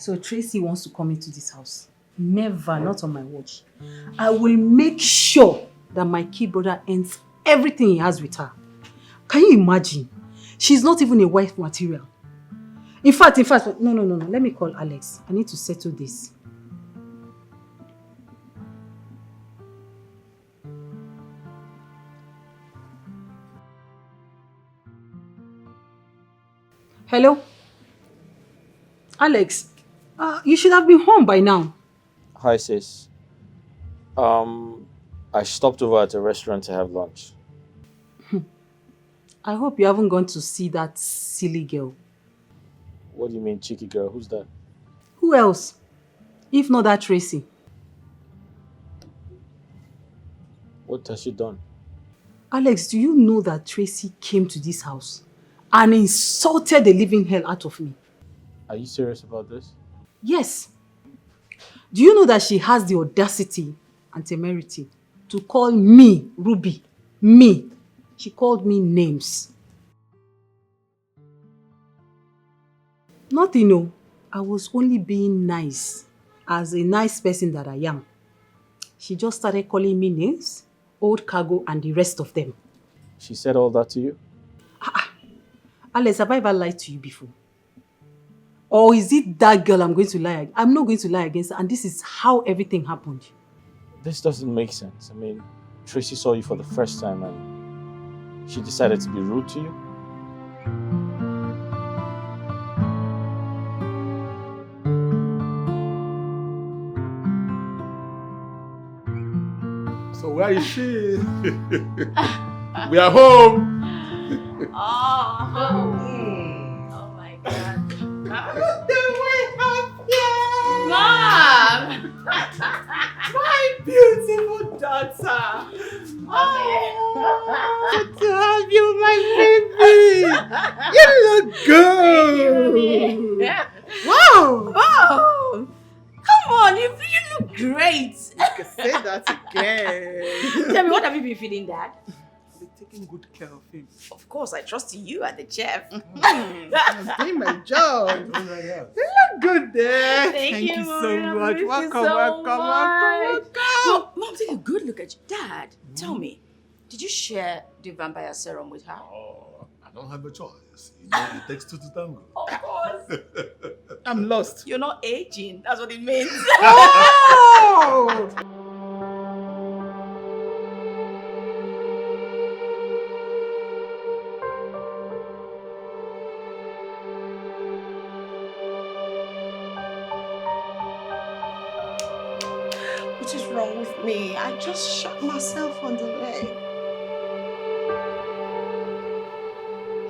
So Tracy wants to come into this house. Never, not on my watch. I will make sure that my kid brother ends everything he has with her. Can you imagine? She's not even a wife material. In fact, no. Let me call Alex. I need to settle this. Hello? Alex, you should have been home by now. Hi, sis. I stopped over at a restaurant to have lunch. I hope you haven't gone to see that silly girl. What do you mean, cheeky girl? Who's that? Who else? If not that Tracy. What has she done? Alex, do you know that Tracy came to this house and insulted the living hell out of me? Are you serious about this? Yes. Do you know that she has the audacity and temerity to call me, Ruby, me? She called me names. Nothing, no. I was only being nice, as a nice person that I am. She just started calling me names, old cargo and the rest of them. She said all that to you? Alex, have I ever lied to you before? Or is it that girl I'm going to lie? I'm not going to lie against her, and this is how everything happened. This doesn't make sense. I mean, Tracy saw you for the first time and she decided to be rude to you? So where is she? We are home. Oh my God. Mom! My beautiful daughter. Oh, to have you, my baby. You look good. Wow. Oh, come on, you look great. You can say that again. Tell me, what have you been feeding, Dad? I've been taking good care of him. Of course, I trust you as the chef. I'm doing my job. You look good there. Thank you so Mommy. much. I miss you Welcome, so welcome. Well, Mom, take a good look at you. Dad, tell me, did you share the vampire serum with her? Oh, I don't have a choice. You know, it takes two to tango. Of course. I'm lost. You're not aging. That's what it means. Oh! What is wrong with me? I just shot myself on the leg.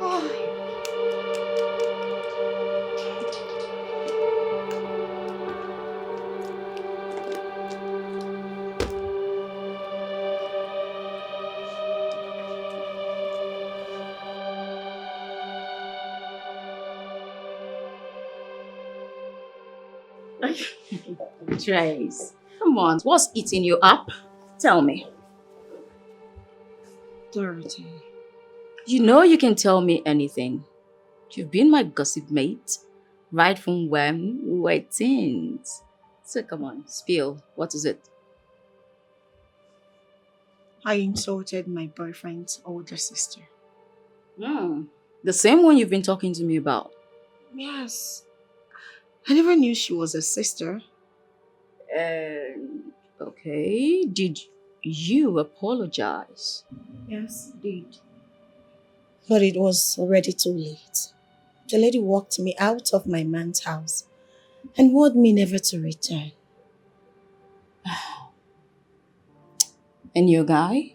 Oh. Trace, come on. What's eating you up? Tell me. Dorothy. You know you can tell me anything. You've been my gossip mate right from when we were teens. So come on, spill. What is it? I insulted my boyfriend's older sister. The same one you've been talking to me about. Yes. I never knew she was a sister. Okay. Did you apologize? Yes, did. But it was already too late. The lady walked me out of my man's house and warned me never to return. And your guy?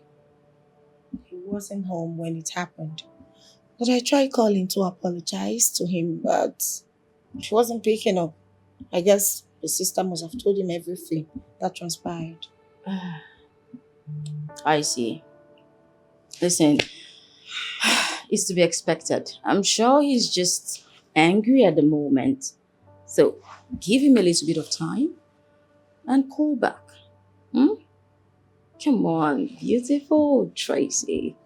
He wasn't home when it happened. But I tried calling to apologize to him, but she wasn't picking up. I guess the sister must have told him everything that transpired. I see. Listen, it's to be expected. I'm sure he's just angry at the moment. So give him a little bit of time and call back. Come on, beautiful Tracy.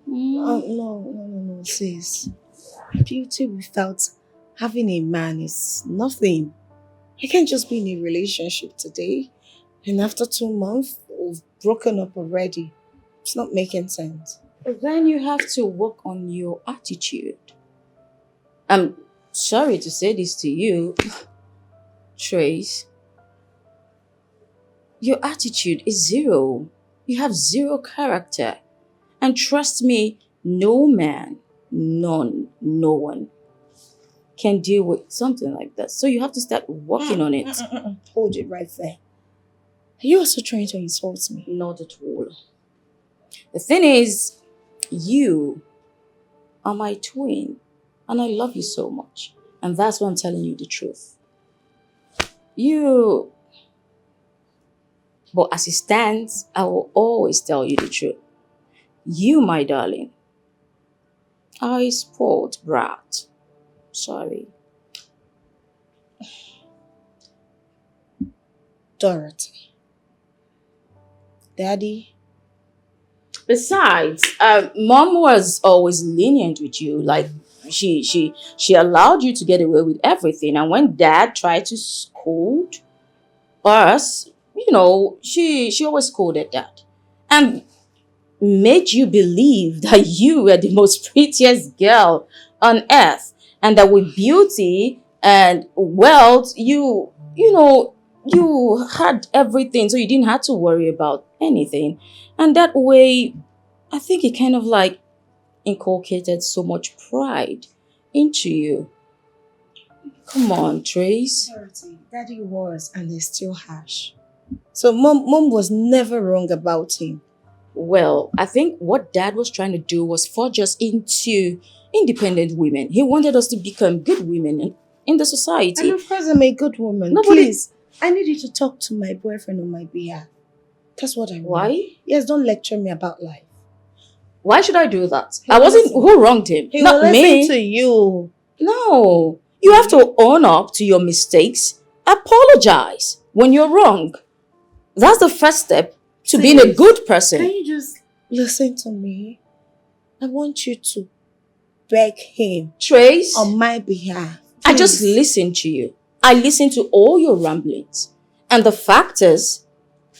No, sis. Beauty without Having a man is nothing. I can't just be in a relationship today and after 2 months we've broken up already. It's not making sense. Then you have to work on your attitude. I'm sorry to say this to you, Trace. Your attitude is zero. You have zero character. And trust me, no man, no one can deal with something like that. So you have to start working on it. Hold it right there. Are you also trying to insult me? Not at all. The thing is, you are my twin. And I love you so much. And that's why I'm telling you the truth. But as it stands, I will always tell you the truth. You, my darling, are a spoiled brat. Sorry. Dorothy. Daddy. Besides, Mom was always lenient with you. Like, she allowed you to get away with everything. And when Dad tried to scold us, she always scolded Dad. And made you believe that you were the most prettiest girl on earth. And that with beauty and wealth, you had everything. So you didn't have to worry about anything. And that way, I think it kind of like inculcated so much pride into you. Come on, Trace. Dorothy, Daddy was and is still harsh. So mom was never wrong about him. Well, I think what Dad was trying to do was forge us into independent women. He wanted us to become good women in the society. And of course I'm a good woman. Please, I need you to talk to my boyfriend on my behalf. That's what I want. Why? Yes, don't lecture me about life. Why should I do that? Who wronged him? He Not will me. listen to you. No. You have to own up to your mistakes. Apologize when you're wrong. That's the first step to being a good person. Can you just listen to me? I want you to beg him. Trace, on my behalf. I just listened to you. I listened to all your ramblings. And the fact is,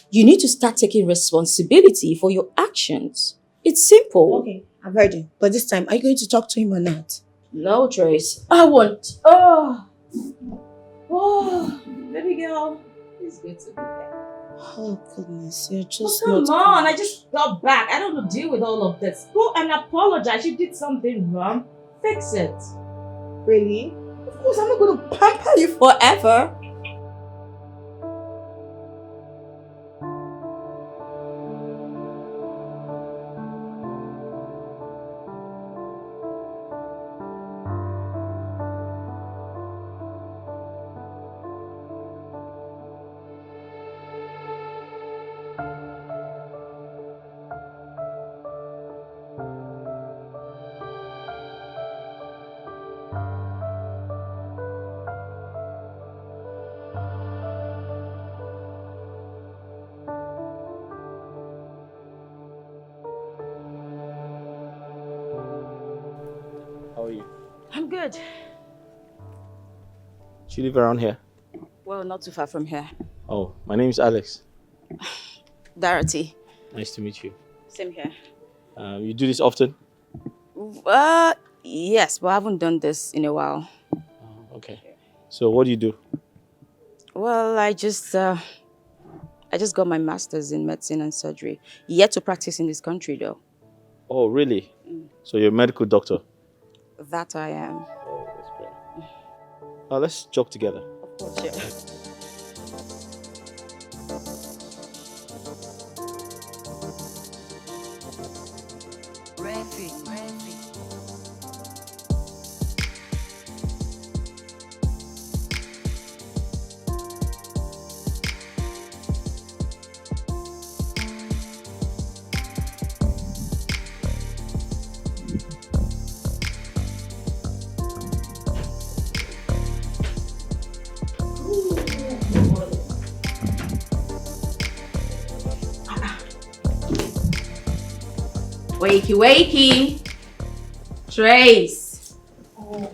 you need to start taking responsibility for your actions. It's simple. Okay, I've heard him. But this time, are you going to talk to him or not? No, Trace. I won't. Oh, baby girl. It's good to be there. Oh, goodness. You're just Come not... on, I just got back. I don't know deal with all of this. Go and apologize. You did something wrong. Fix it. Really? Of course, I'm not going to pamper you forever. How are you? I'm good. Do you live around here? Well, not too far from here. Oh, my name is Alex. Dorothy. Nice to meet you. Same here. You do this often? Yes, but I haven't done this in a while. Oh, okay. So what do you do? Well, I just got my master's in medicine and surgery. Yet to practice in this country, though. Oh, really? So you're a medical doctor? That I am. Oh, that's great. Let's joke together. Of course, yeah. Wakey, wakey. Trace. Oh.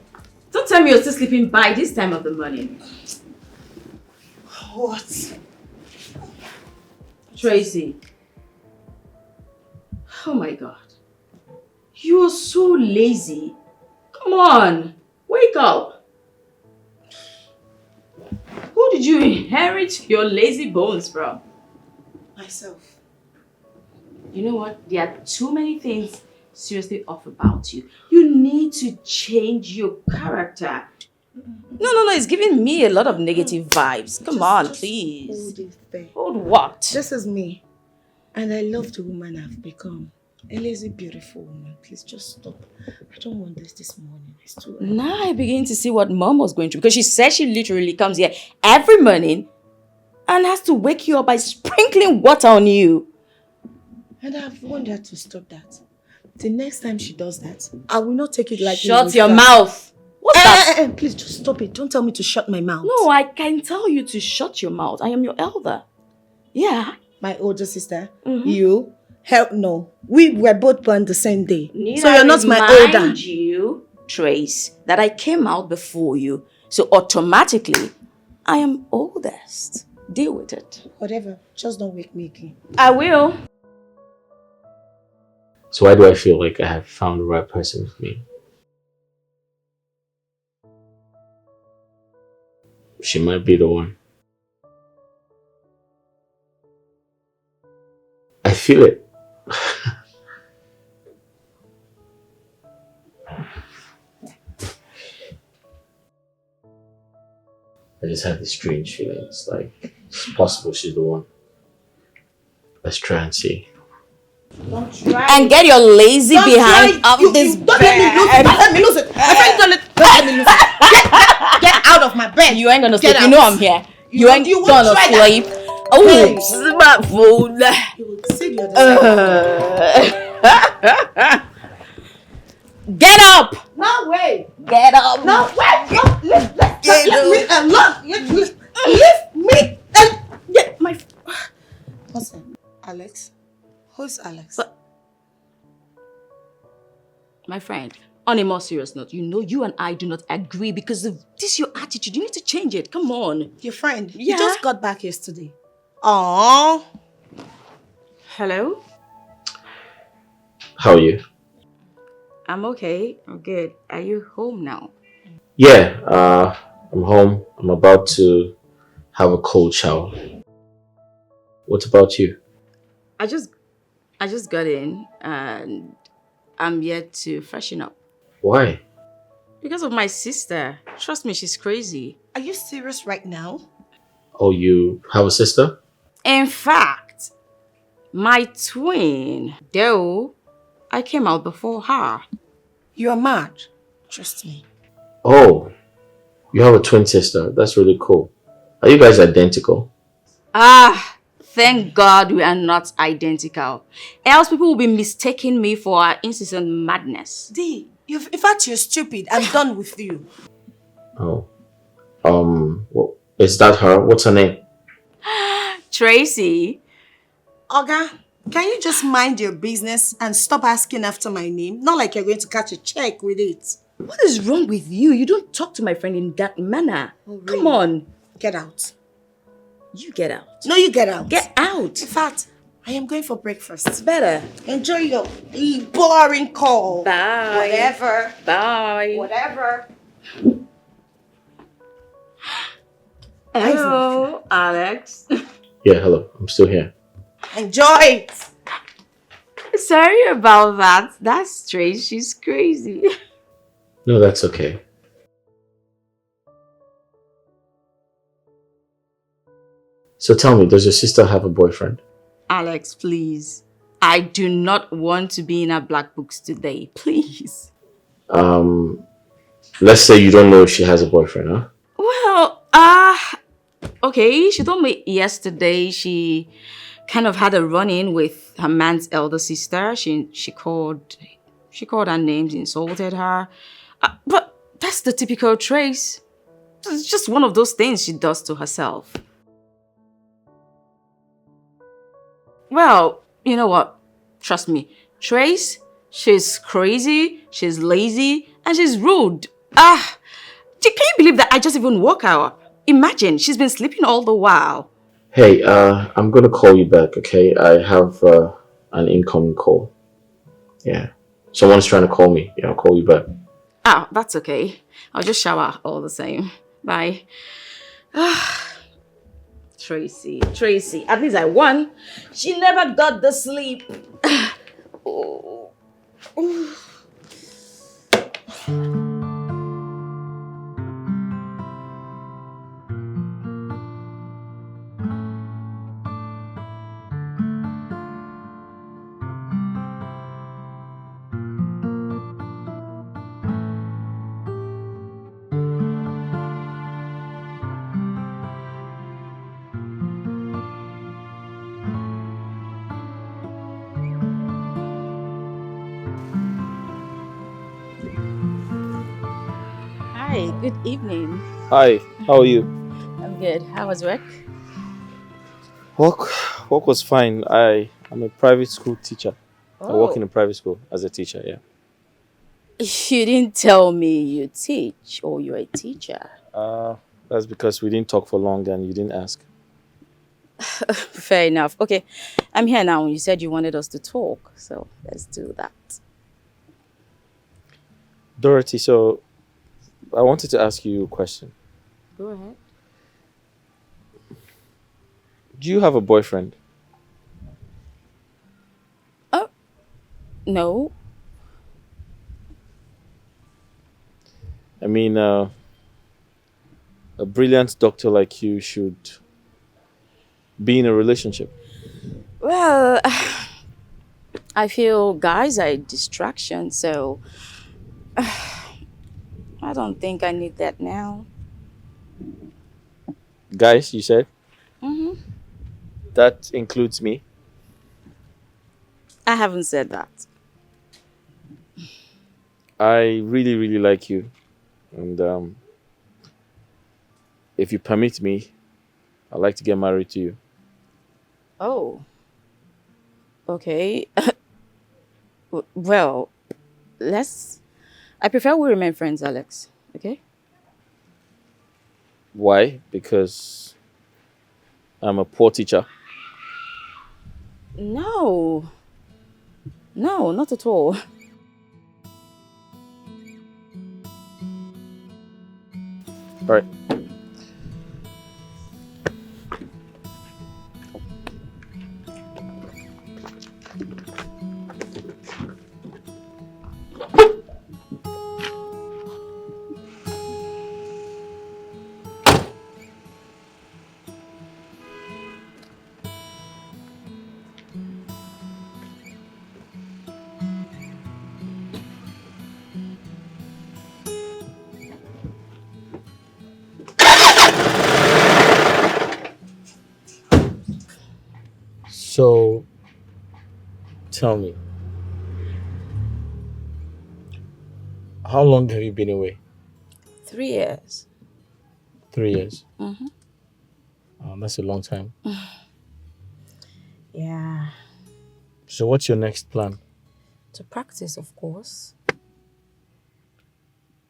Don't tell me you're still sleeping by this time of the morning. What? Tracy. Oh my God. You are so lazy. Come on. Wake up. Who did you inherit your lazy bones from? Myself. You know what? There are too many things seriously off about you. You need to change your character. No. It's giving me a lot of negative vibes. Come on, please. Hold it there. Hold what? This is me. And I love the woman I've become. A lazy, beautiful woman. Please just stop. I don't want this morning. It's too early. Now I begin to see what Mom was going through, because she said she literally comes here every morning and has to wake you up by sprinkling water on you. And I've warned her to stop that. The next time she does that, I will not take it like Shut your mouth. What's that? Please just stop it. Don't tell me to shut my mouth. No, I can tell you to shut your mouth. I am your elder. Yeah. My older sister, you, hell no. We were both born the same day. So you're not my older. Remind you, Trace, that I came out before you. So automatically, I am oldest. Deal with it. Whatever. Just don't wake me again. I will. So why do I feel like I have found the right person with me? She might be the one. I feel it. I just have this strange feeling. It's like, it's possible she's the one. Let's try and see. Don't try. And get your lazy Don't behind try. up this Don't let me lose it. Don't let me lose it. My friend, don't let me lose it. Get out of my bed. You ain't gonna sleep. Get You out. know I'm here. You ain't won't gonna try that. sleep. Oh, Hey. smartphone. You will see the other side. Get up! No way. Get up! No way. No, leave me alone. Leave me alone. Get my. What's that? Alex? Who's Alex? But- My friend, on a more serious note, you know you and I do not agree because of this your attitude. You need to change it. Come on. Your friend? Yeah. You just got back yesterday. Aww. Hello? How are you? I'm okay. I'm good. Are you home now? Yeah, I'm home. I'm about to have a cold shower. What about you? I just got in and I'm yet to freshen up. Why? Because of my sister. Trust me, she's crazy. Are you serious right now? Oh, you have a sister? In fact, my twin, though, I came out before her. You are mad. Trust me. Oh, you have a twin sister. That's really cool. Are you guys identical? Thank God we are not identical. Else people will be mistaking me for our incessant madness. D, in fact, you're stupid. I'm done with you. Oh. Well, is that her? What's her name? Tracy. Oga, can you just mind your business and stop asking after my name? Not like you're going to catch a check with it. What is wrong with you? You don't talk to my friend in that manner. Oh, really? Come on. Get out. You get out. No, you get out. Get out. In fact, I am going for breakfast. Better. Enjoy your boring call. Bye. Whatever. Bye. Whatever. Hello, Alex. Yeah, hello. I'm still here. Enjoy it. Sorry about that. That's strange. She's crazy. No, that's okay. So tell me, does your sister have a boyfriend? Alex, please. I do not want to be in our black books today. Please. Let's say you don't know if she has a boyfriend, huh? Well, okay. She told me yesterday she kind of had a run-in with her man's elder sister. She called her names, insulted her. But that's the typical Trace. It's just one of those things she does to herself. Well, you know what? Trust me. Trace, she's crazy, she's lazy, and she's rude. Can you believe that I just even woke her up? Imagine, she's been sleeping all the while. Hey, I'm gonna call you back, okay? I have an incoming call. Yeah. Someone's trying to call me. Yeah, I'll call you back. Ah, that's okay. I'll just shower all the same. Bye. Tracy. At least I won. She never got the sleep. Oh. Hi, good evening. Hi, how are you? I'm good. How was work? Work was fine. I'm a private school teacher. I work in a Oh, private school as a teacher, yeah. you didn't tell me you teach or you're a teacher. That's because we didn't talk for long and you didn't ask. Fair enough. Okay, I'm here now. You said you wanted us to talk, so let's do that. Dorothy, so I wanted to ask you a question. Go ahead. Do you have a boyfriend? Oh, no. I mean, a brilliant doctor like you should be in a relationship. Well, I feel guys are a distraction, so I don't think I need that now. Guys, you said? hmm That includes me. I haven't said that. I really, really like you. And if you permit me, I'd like to get married to you. Oh, okay. Well, let's. I prefer we remain friends, Alex. Okay? Why? Because I'm a poor teacher. No, no, not at all. All right. So, tell me, how long have you been away? 3 years. 3 years. Mm-hmm. That's a long time. Yeah. So, what's your next plan? To practice, of course.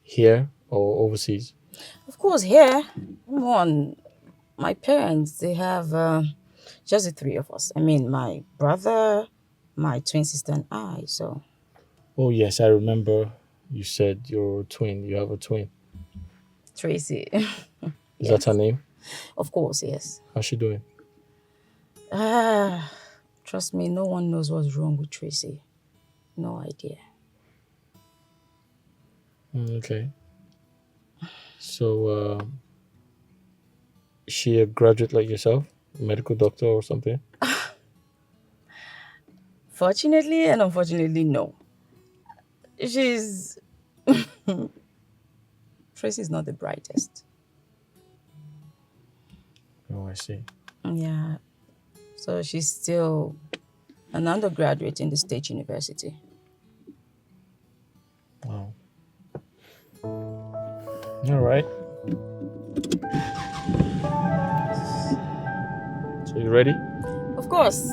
Here or overseas? Of course, here. Come on. My parents, they have just the three of us. I mean, my brother, my twin sister, and I. So, Oh, yes, I remember you said you're a twin. You have a twin. Tracy. Is that her Yes. name? Of course, yes. How's she doing? Ah, trust me, no one knows what's wrong with Tracy. No idea. Okay. So, is she a graduate like yourself? A medical doctor or something? Fortunately and unfortunately, no. She's. Tracy's not the brightest. Oh, I see. Yeah. So she's still an undergraduate in the state university. Wow. All right. So, you ready? Of course.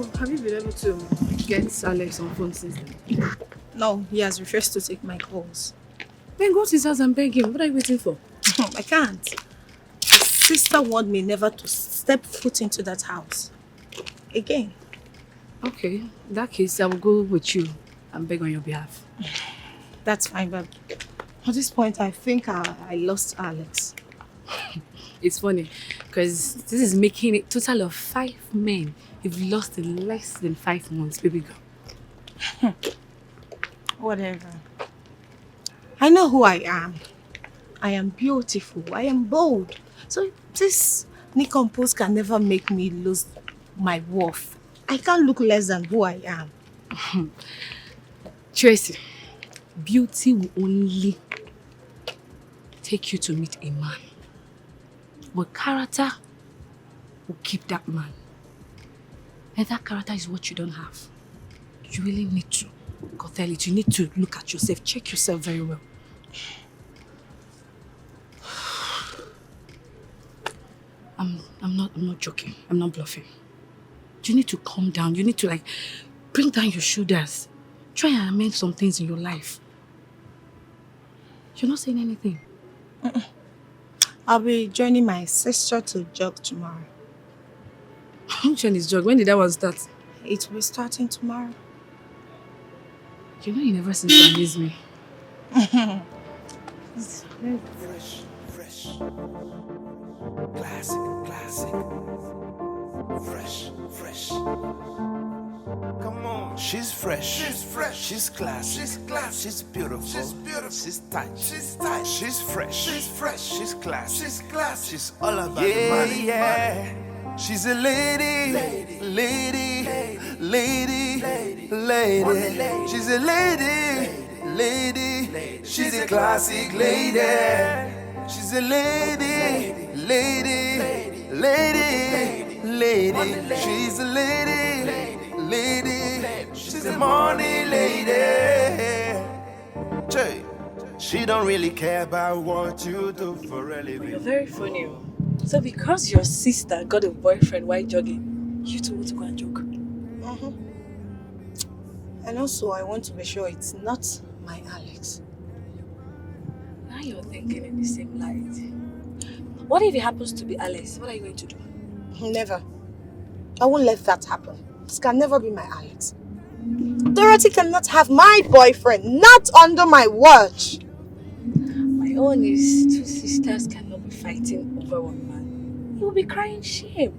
So, have you been able to get Alex on phone since then? No, he has refused to take my calls. Then go to his house and beg him. What are you waiting for? I can't. His sister warned me never to step foot into that house. Again. Okay, in that case, I will go with you and beg on your behalf. That's fine, but at this point, I think I lost Alex. It's funny, because this is making a total of 5 men you've lost in less than 5 months, baby girl. Whatever. I know who I am. I am beautiful. I am bold. So this nincompoop can never make me lose my worth. I can't look less than who I am. Tracy, beauty will only take you to meet a man. But character will keep that man. And that character is what you don't have. You really need to curtail it. You need to look at yourself, check yourself very well. I'm not joking. I'm not bluffing. You need to calm down. You need to bring down your shoulders. Try and amend some things in your life. You're not saying anything. I'll be joining my sister to jog tomorrow. Which one is jog? When did that one start? It will be starting tomorrow. You know you never seem to amaze me. Fresh. Classic. Fresh. Come on. She's fresh. She's classy. She's beautiful. She's tight. She's fresh. She's classy. She's all about the money. Yeah. She's a lady. She's a lady. She's a classic lady. She's a lady. She's a lady. She's a money lady. She don't really care about what you do for a living. You're very funny. So because your sister got a boyfriend while jogging, you two want to go and jog? And also, I want to be sure it's not my Alex. Now you're thinking in the same light. What if it happens to be Alex? What are you going to do? Never. I won't let that happen. This can never be my Alex. Dorothy cannot have my boyfriend, not under my watch. My own is 2 sisters cannot be fighting over one man. You will be crying shame.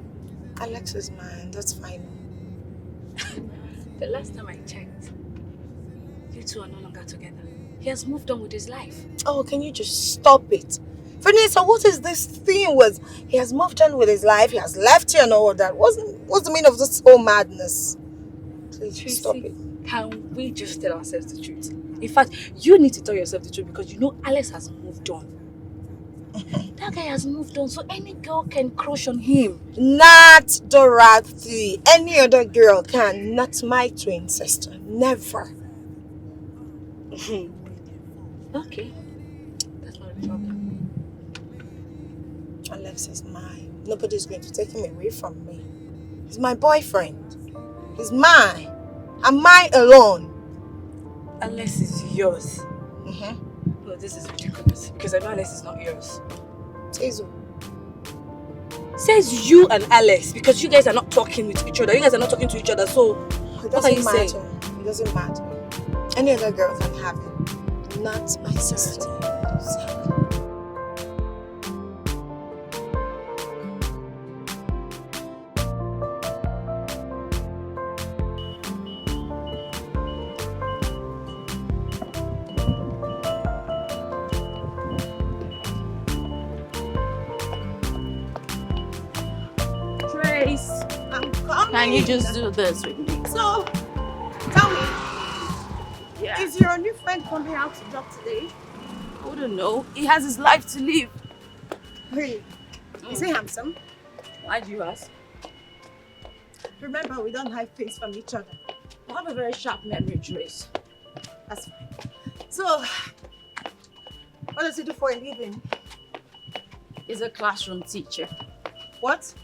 Alex is mine, that's fine. The last time I checked, you two are no longer together. He has moved on with his life. Oh, can you just stop it? Vanessa, what is this thing with he has moved on with his life, he has left you and all that? What's the meaning of this whole madness? Please Tracy, stop it. Can we just tell ourselves the truth? In fact, you need to tell yourself the truth because you know Alex has moved on. That guy has moved on, so any girl can crush on him. Not Dorothy. Any other girl can, not my twin sister. Never. Okay, that's not a problem. Alex is mine. Nobody's going to take him away from me. He's my boyfriend. He's mine. And mine alone. Alex is yours. No, this is ridiculous because I know Alex is not yours. Tezu. Says you and Alex because you guys are not talking with each other. You guys are not talking to each other, so what are you saying? It doesn't matter. Any other girl can have it. Not my sister. Trace, I'm coming. can you just do this with me? So, tell me, Yeah. is your new friend coming out to jog today? I wouldn't know. He has his life to live. Really? Is he handsome? Why do you ask? Remember, we don't hide things from each other. I have a very sharp memory, Trace. That's fine. So, what does he do for a living? He's a classroom teacher. What?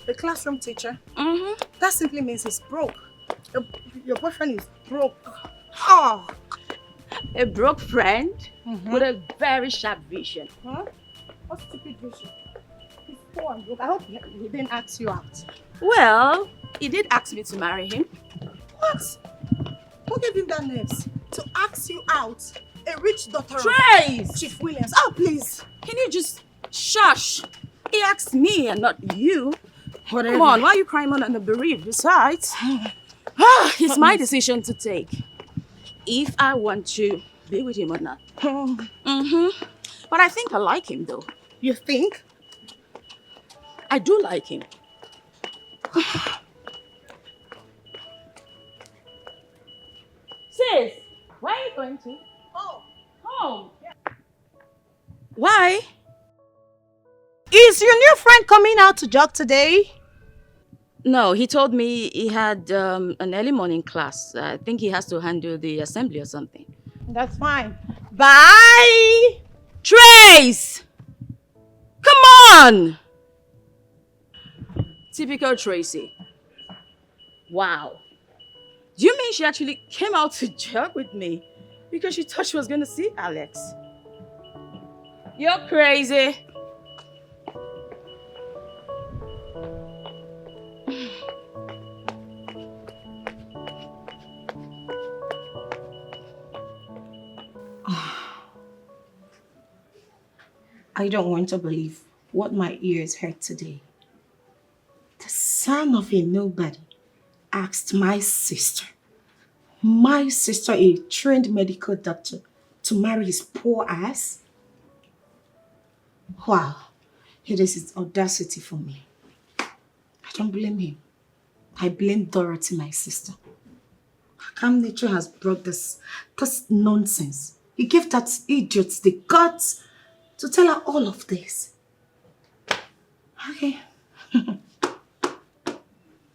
The classroom teacher? Mm-hmm. That simply means he's broke. Your boyfriend is broke. Oh. A broke friend with a very sharp vision. Huh? What stupid vision? He's poor and broke. I hope he didn't ask you out. Well, he did ask me to marry him. What? Who gave him that nerves to ask you out? A rich daughter Trace! of Chief Williams. Oh, please. Can you just shush? He asked me and not you. Whatever. Come on, why are you crying on the bereaved? Besides, it's my decision to take. If I want to be with him or not. But I think I like him though. You think? I do like him. Sis, where are you going to? Home. Why? Is your new friend coming out to jog today? No, he told me he had an early morning class. I think he has to handle the assembly or something. That's fine. Bye! Trace! Come on! Typical Tracy. Wow. Do you mean she actually came out to jog with me because she thought she was going to see Alex? You're crazy. I don't want to believe what my ears heard today. The son of a nobody, asked my sister, a trained medical doctor, to marry his poor ass? Wow, it is his audacity for me. I don't blame him. I blame Dorothy, my sister. Her calm nature has brought this nonsense. He gave that idiot the guts to tell her all of this. Okay.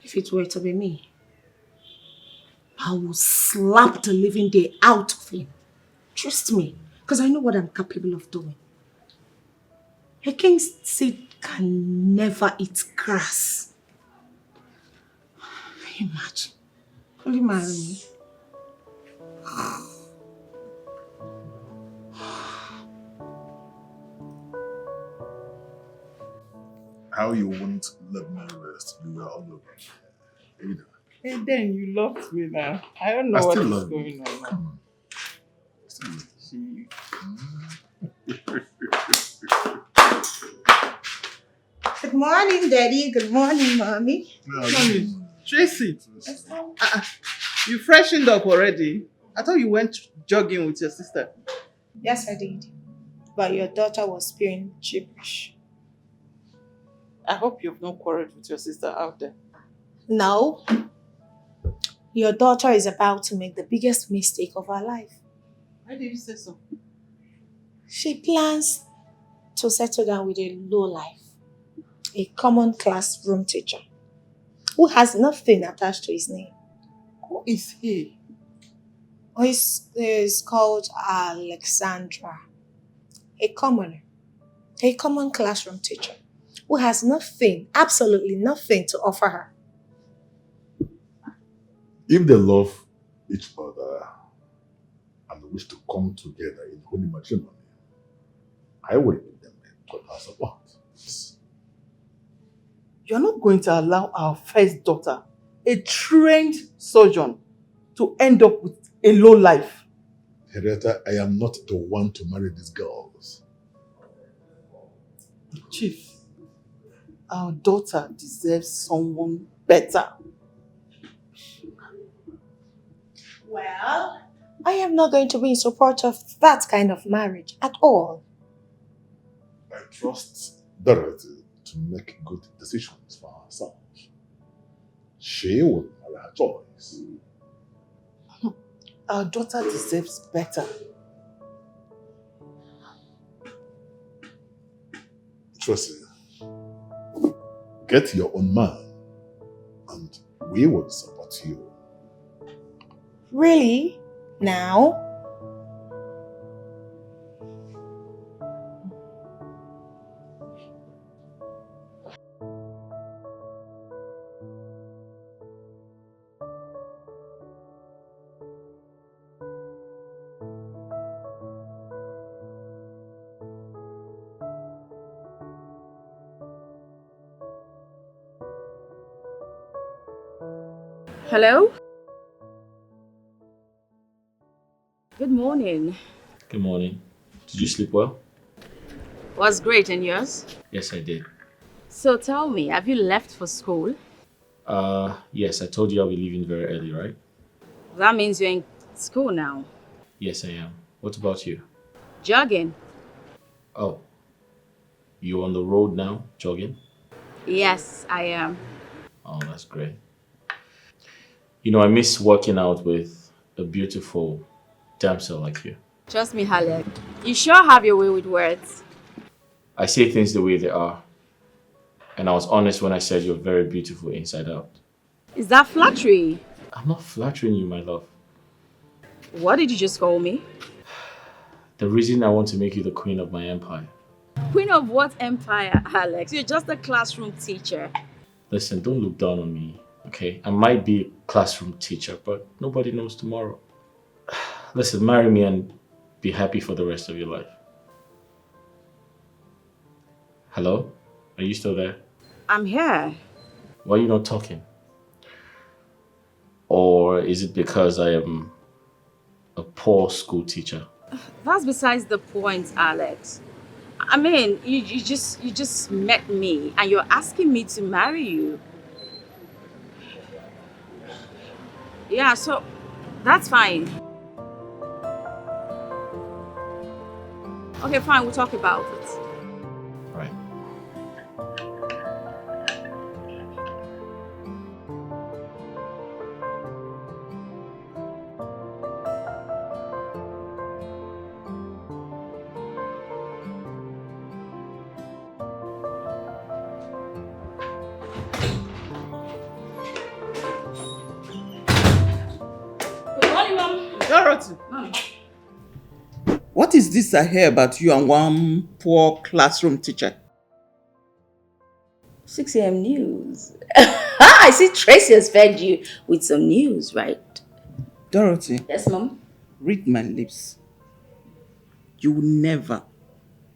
If it were to be me, I will slap the living day out of him. Trust me, because I know what I'm capable of doing. A king's seed can never eat grass. Imagine. Will you marry me? How you won't let me rest? You were all over. How you doing? And then you loved me now. I don't know I what still is love you. going on now. Come on. I still love you. Good morning, Daddy. Good morning, Mommy. No, Tracy, you freshened up already? I thought you went jogging with your sister. Yes, I did. But your daughter was being gibberish. I hope you've not quarreled with your sister out there. No. Your daughter is about to make the biggest mistake of her life. Why did you say so? She plans to settle down with a lowlife, a common classroom teacher, who has nothing attached to his name. Who is he? He's called Alexandra, a common classroom teacher, who has nothing, absolutely nothing to offer her. If they love each other and wish to come together in holy matrimony, I will give them a total support. You're not going to allow our first daughter, a trained surgeon, to end up with a low life. Henrietta, I am not the one to marry these girls. Chief, our daughter deserves someone better. Well, I am not going to be in support of that kind of marriage at all. I trust Dorothy to make good decisions for herself. She will marry her choice. Our daughter deserves better. Tracy, get your own man and we will support you. Really? Now? Hello? Good morning. Good morning. Did you sleep well? Was great, and yours? Yes, I did. So tell me, have you left for school? Yes, I told you I'll be leaving very early, right? That means you're in school now. Yes, I am. What about you? Jogging? Oh, you on the road now, jogging? Yes, I am. Oh, that's great. You know, I miss working out with a beautiful damsel like you. Trust me, Halek. You sure have your way with words. I say things the way they are, and I was honest when I said you're very beautiful inside out. Is that flattery? I'm not flattering you, my love. What did you just call me? The reason I want to make you the queen of my empire. Queen of what empire, Alex? You're just a classroom teacher. Listen, don't look down on me, okay? I might be a classroom teacher, but nobody knows tomorrow. Listen, marry me and be happy for the rest of your life. Hello? Are you still there? I'm here. Why are you not talking? Or is it because I am a poor school teacher? That's besides the point, Alex. I mean, you just met me and you're asking me to marry you. Yeah, so that's fine. Okay, fine, we'll talk about it. Right. Good morning, Mom. Dorothy, Mom. what is this I hear about you and one poor classroom teacher? 6 a.m. news. I see Tracy has fed you with some news, right? Dorothy, Yes, Mom. read my lips. You will never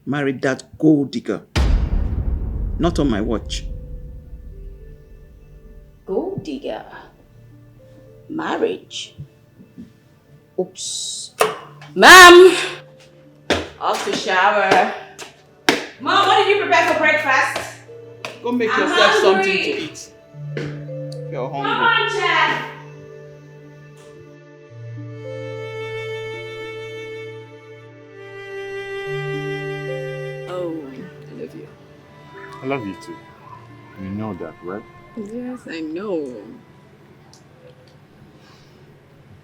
marry that gold digger. Not on my watch. Gold digger. Marriage. Oops. Mom! Off to shower. Mom, what did you prepare for breakfast? Go make I'm yourself something hungry. to eat. You're Come hungry. on, Chef. Oh, I love you. I love you too. You know that, right? Yes, I know.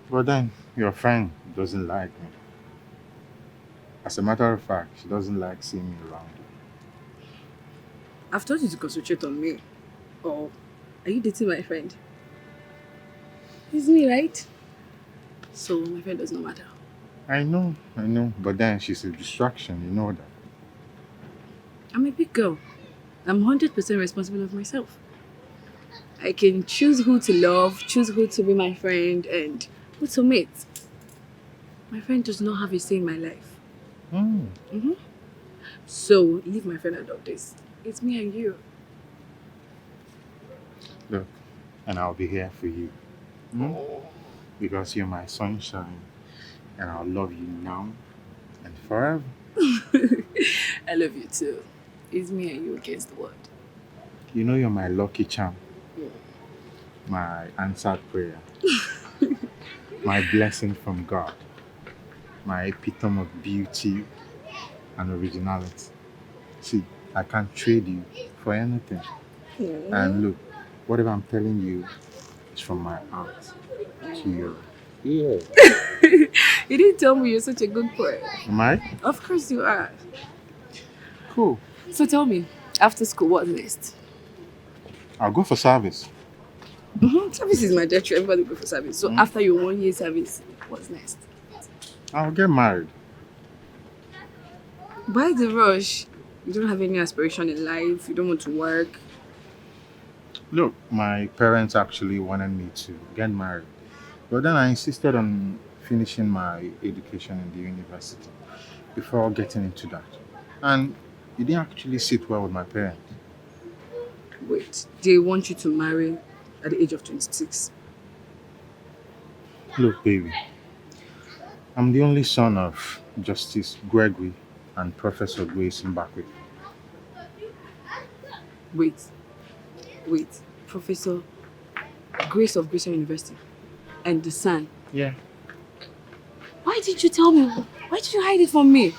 But then, your friend doesn't like me. As a matter of fact, she doesn't like seeing me around. I've told you to concentrate on me. Or are you dating my friend? It's me, right? So my friend does not matter. I know. But then she's a distraction, you know that. I'm a big girl. I'm 100% responsible of myself. I can choose who to love, choose who to be my friend, and who to meet. My friend does not have a say in my life. So leave my friend out of this. It's me and you. Look, and I'll be here for you. Because you're my sunshine. And I'll love you now and forever. I love you too. It's me and you against the world. You know you're my lucky charm. My answered prayer. My blessing from God. My epitome of beauty and originality. See, I can't trade you for anything. And look, whatever I'm telling you is from my heart to you. Yeah. You didn't tell me you're such a good boy. Am I? Of course you are. Cool. So tell me, after school, what's next? I'll go for service. Service is mandatory. Everybody go for service. So after your 1 year service, what's next? I'll get married. Why the rush? You don't have any aspiration in life. You don't want to work. Look, my parents actually wanted me to get married. But then I insisted on finishing my education in the university before getting into that. And it didn't actually sit well with my parents. Wait, they want you to marry at the age of 26. Look, baby, I'm the only son of Justice Gregory and Professor Grace Mbakwe. Wait, wait. Professor Grace of Grayson University and the son. Yeah. Why did you tell me? Why did you hide it from me?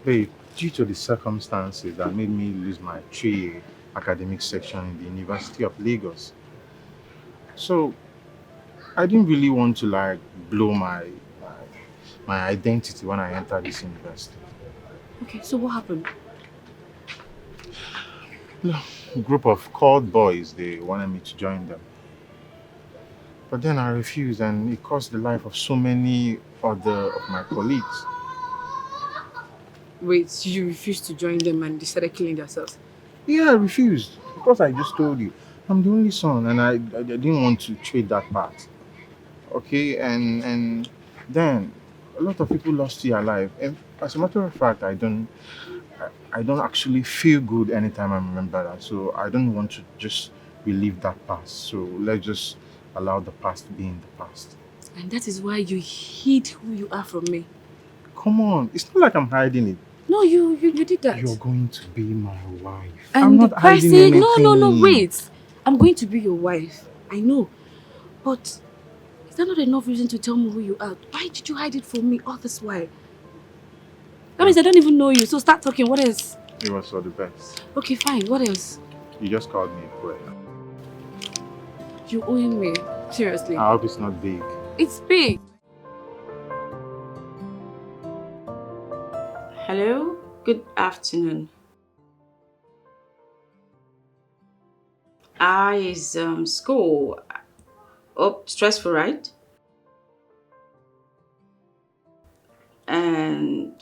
Babe, due to the circumstances that made me lose my 3A academic section in the University of Lagos. So, I didn't really want to like blow my identity when I entered this university. Okay, so what happened? A group of called boys, they wanted me to join them. But then I refused and it cost the life of so many other of my colleagues. Wait, you refused to join them and they started killing themselves? Yeah, I refused. Because I just told you, I'm the only son and I didn't want to trade that part. Okay, and then a lot of people lost their life. And as a matter of fact, I don't actually feel good anytime I remember that. So I don't want to just relive that past. So let's just allow the past to be in the past. And that is why you hid who you are from me. Come on, it's not like I'm hiding it. No, you did that. You're going to be my wife. And I'm the not hiding person, anything. no, wait. I'm going to be your wife. I know. But is that not enough reason to tell me who you are? Why did you hide it from me all this while? That means I don't even know you, so start talking. What else? It was for the best. Okay, fine. What else? You just called me a quitter. You owing me. Seriously. I hope it's not big. It's big. Hello, good afternoon. Is school stressful, right? And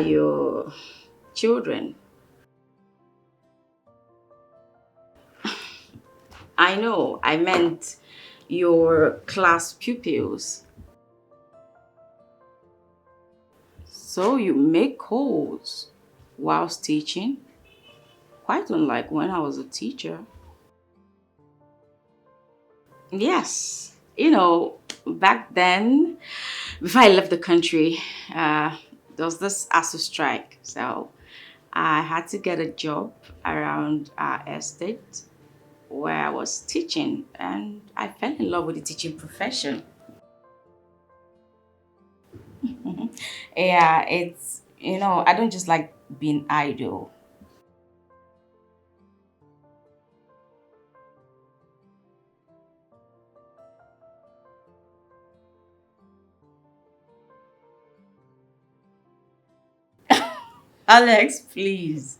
your children? I know, I meant your class pupils. So you make calls whilst teaching? Quite unlike when I was a teacher. Yes, back then, before I left the country, there was this ASU strike. So I had to get a job around our estate where I was teaching, and I fell in love with the teaching profession. Yeah, it's, I don't just like being idle. Alex, please.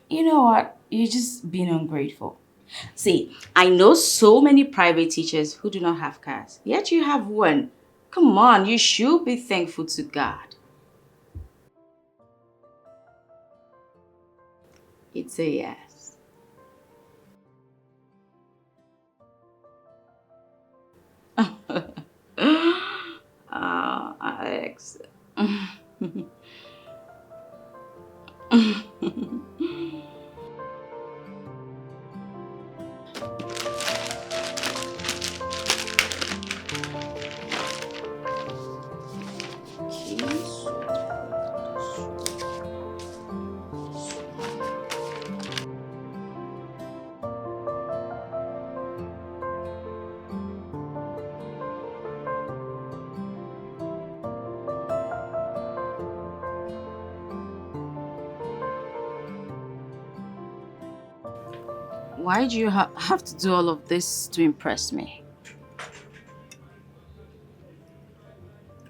You know what? You're just being ungrateful. See, I know so many private teachers who do not have cars, yet you have one. Come on, you should be thankful to God. It's a yes. Alex. Why do you have to do all of this to impress me?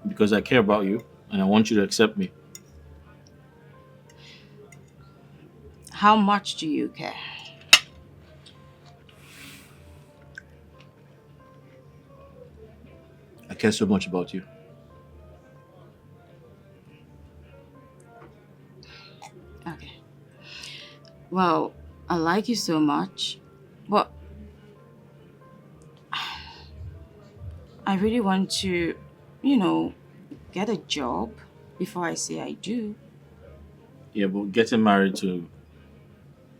Because I care about you and I want you to accept me. How much do you care? I care so much about you. Okay. Well, I like you so much, but I really want to, get a job before I say I do. Yeah, but getting married to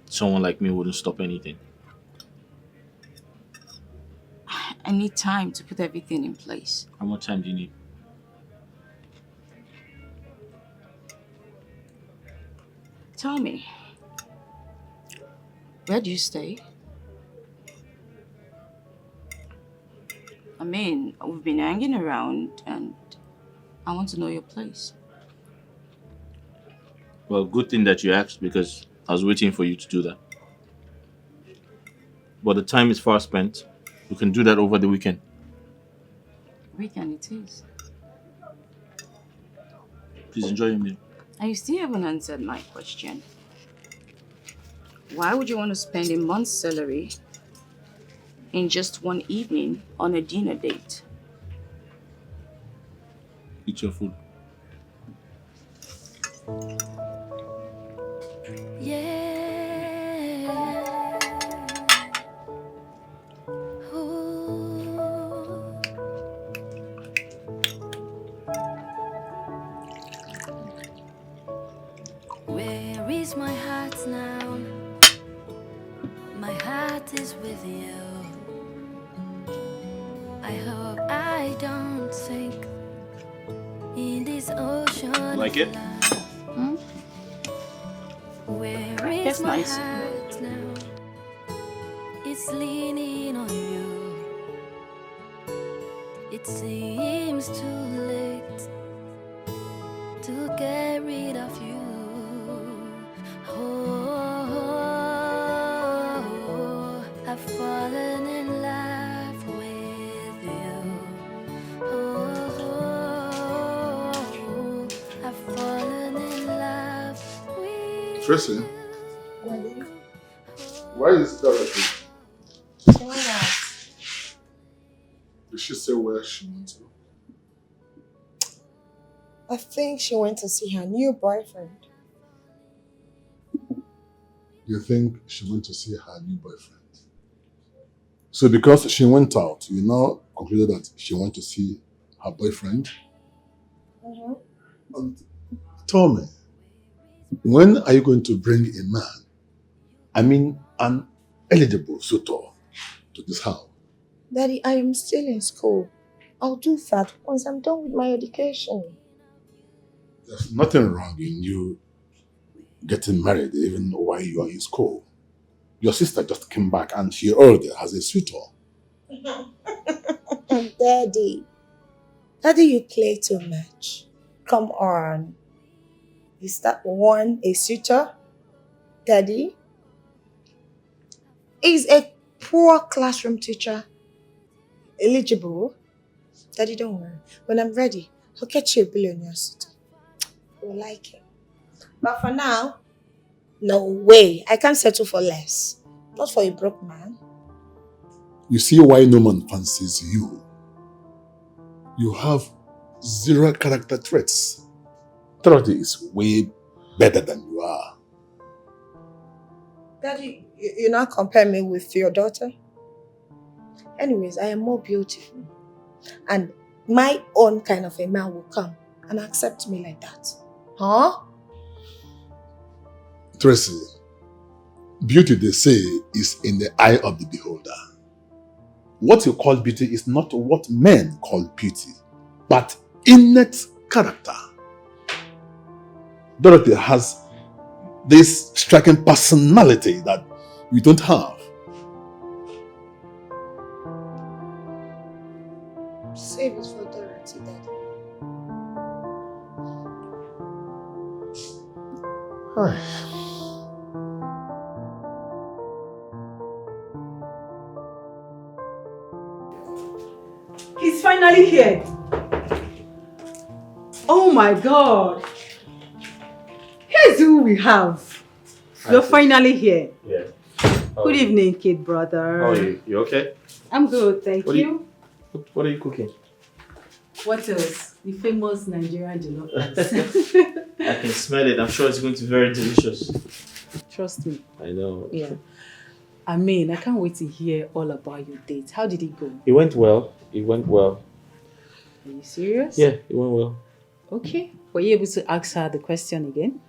someone like me wouldn't stop anything. I need time to put everything in place. How much time do you need? Tell me, where do you stay? I mean, we've been hanging around and I want to know your place. Well, good thing that you asked because I was waiting for you to do that. But the time is far spent. We can do that over the weekend. Weekend it is. Please enjoy your meal. And you still haven't answered my question. Why would you want to spend a month's salary in just one evening on a dinner date? Eat your food. Where is my heart now? My heart is with you. I hope I don't sink in this ocean. Like it? Where is That's my nice. heart now? It's leaning on you. It seems too late to get rid of you. Oh, I've fallen in love with you. Oh, I've fallen in love with Tracy, you. where is Dorothy? She went out. Did she say where she went to? I think she went to see her new boyfriend. You think she went to see her new boyfriend? So because she went out, you now concluded that she went to see her boyfriend? And tell me, when are you going to bring a man, I mean an eligible suitor, to this house? Daddy, I am still in school. I'll do that once I'm done with my education. There's nothing wrong in you getting married even while you are in school. Your sister just came back and she already has a suitor. Daddy, you play too much. Come on. Is that one a suitor? Daddy? Is a poor classroom teacher eligible? Daddy, don't worry. When I'm ready, I'll get you a billionaire suitor. You'll like it. But for now, no way. I can't settle for less. Not for a broke man. You see why no man fancies you. You have zero character traits. Dorothy is way better than you are. Daddy, you're not comparing me with your daughter? Anyways, I am more beautiful. And my own kind of a man will come and accept me like that. Huh? Tracy, beauty, they say, is in the eye of the beholder. What you call beauty is not what men call beauty, but innate character. Dorothy has this striking personality that you don't have. Save it for Dorothy, Daddy. He's finally here. Oh my God. Here's who we have. You're finally here. Yeah. Good evening, kid brother. How are you? You okay? I'm good, thank What you. What are you cooking? What else? The famous Nigerian jollof rice. I can smell it. I'm sure it's going to be very delicious. Trust me. I know. Yeah. I mean, I can't wait to hear all about your date. How did it go? It went well. It went well. Are you serious? Yeah, it went well. Okay. Were you able to ask her the question again?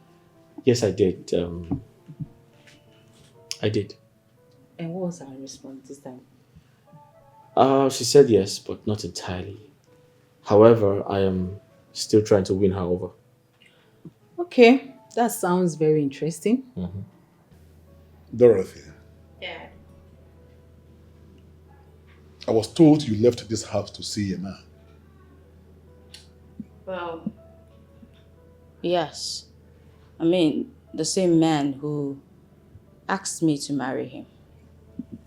Yes, I did. I did. And what was her response this time? She said yes, but not entirely. However, I am still trying to win her over. Okay, that sounds very interesting. Dorothy, Yeah. I was told you left this house to see a man. Well, yes. I mean, the same man who asked me to marry him.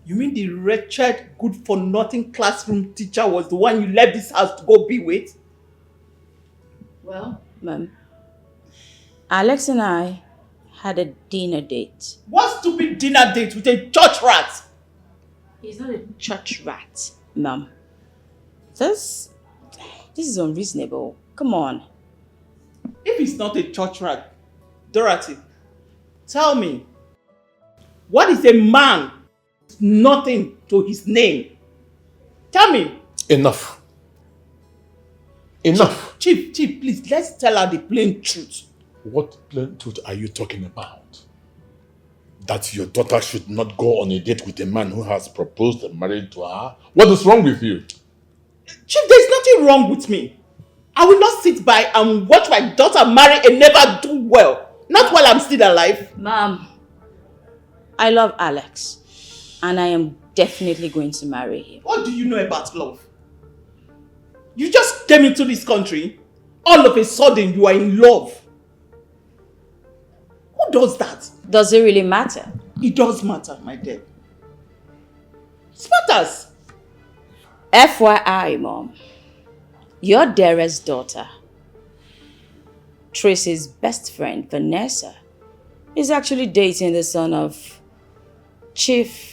You mean the wretched, good-for-nothing classroom teacher was the one you left this house to go be with? Well, Ma'am, Alex and I had a dinner date. What stupid dinner date with a church rat? He's not a church rat, Ma'am. This is unreasonable. Come on. If he's not a church rat, Dorothy, tell me, what is a man? Nothing to his name. Tell me. Enough. Enough. Chief, please, let's tell her the plain truth. What plain truth are you talking about? That your daughter should not go on a date with a man who has proposed a marriage to her? What is wrong with you? Chief, there's nothing wrong with me. I will not sit by and watch my daughter marry and never do well. Not while I'm still alive. Ma'am, I love Alex. And I am definitely going to marry him. What do you know about love? You just came into this country. All of a sudden, you are in love. Who does that? Does it really matter? It does matter, my dear. It matters. FYI, Mom, your dearest daughter, Tracy's best friend, Vanessa, is actually dating the son of Chief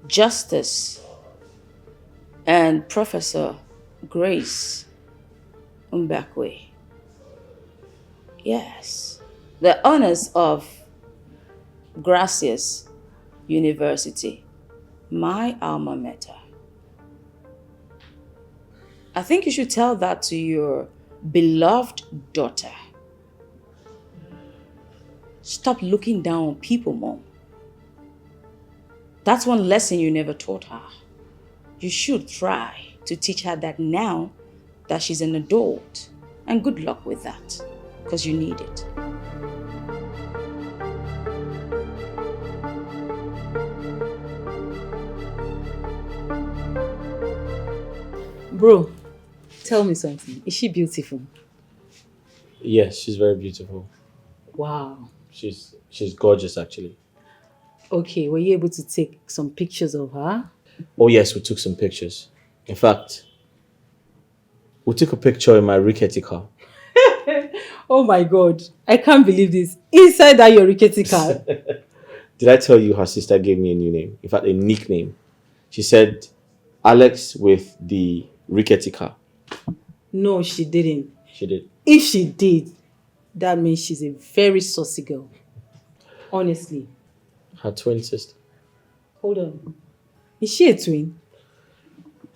Justice and Professor Grace Mbakwe. Yes, the honors of Gracias University, my alma mater. I think you should tell that to your beloved daughter. Stop looking down on people, Mom. That's one lesson you never taught her. You should try to teach her that now that she's an adult. And good luck with that, because you need it. Bro, tell me something. Is she beautiful? Yes, she's very beautiful. Wow. She's gorgeous, actually. Okay, were you able to take some pictures of her? Oh yes, we took some pictures. In fact, we took a picture in my rickety car. Oh my God, I can't believe this. Inside that your rickety car. Did I tell you her sister gave me a new name? In fact, a nickname. She said, Alex with the rickety car. No, she didn't. She did. If she did, that means she's a very saucy girl. Honestly. Her twin sister. Hold on. Is she a twin?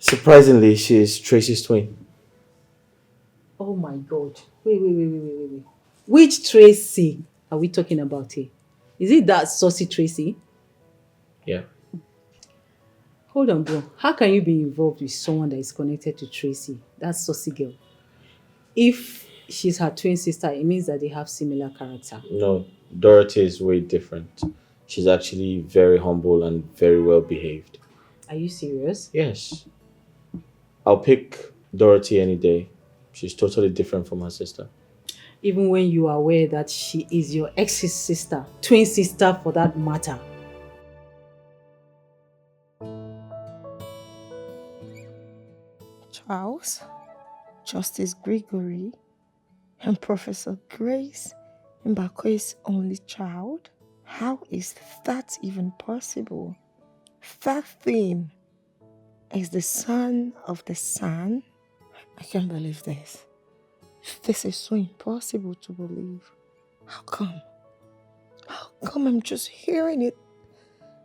Surprisingly, she is Tracy's twin. Oh my God. Wait. Which Tracy are we talking about here? Is it that saucy Tracy? Yeah. Hold on, bro. How can you be involved with someone that is connected to Tracy? That saucy girl. If she's her twin sister, it means that they have similar character. No, Dorothy is way different. She's actually very humble and very well behaved. Are you serious? Yes. I'll pick Dorothy any day. She's totally different from her sister. Even when you are aware that she is your ex's sister, twin sister for that matter. Charles, Justice Gregory, and Professor Grace Mbakwe's only child? How is that even possible? That thing is the son of the sun? I can't believe this. This is so impossible to believe. How come? How come I'm just hearing it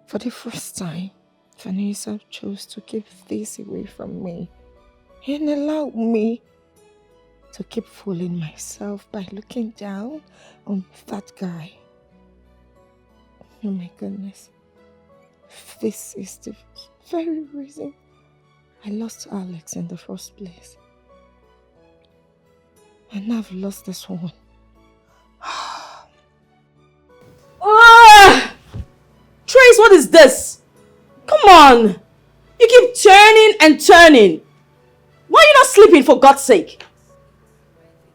for the first time? Vanessa chose to keep this away from me and allow me to keep fooling myself by looking down on that guy. Oh my goodness. This is the very reason I lost Alex in the first place. And now I've lost this one. Trace, what is this? Come on! You keep turning and turning. Why are you not sleeping, for God's sake?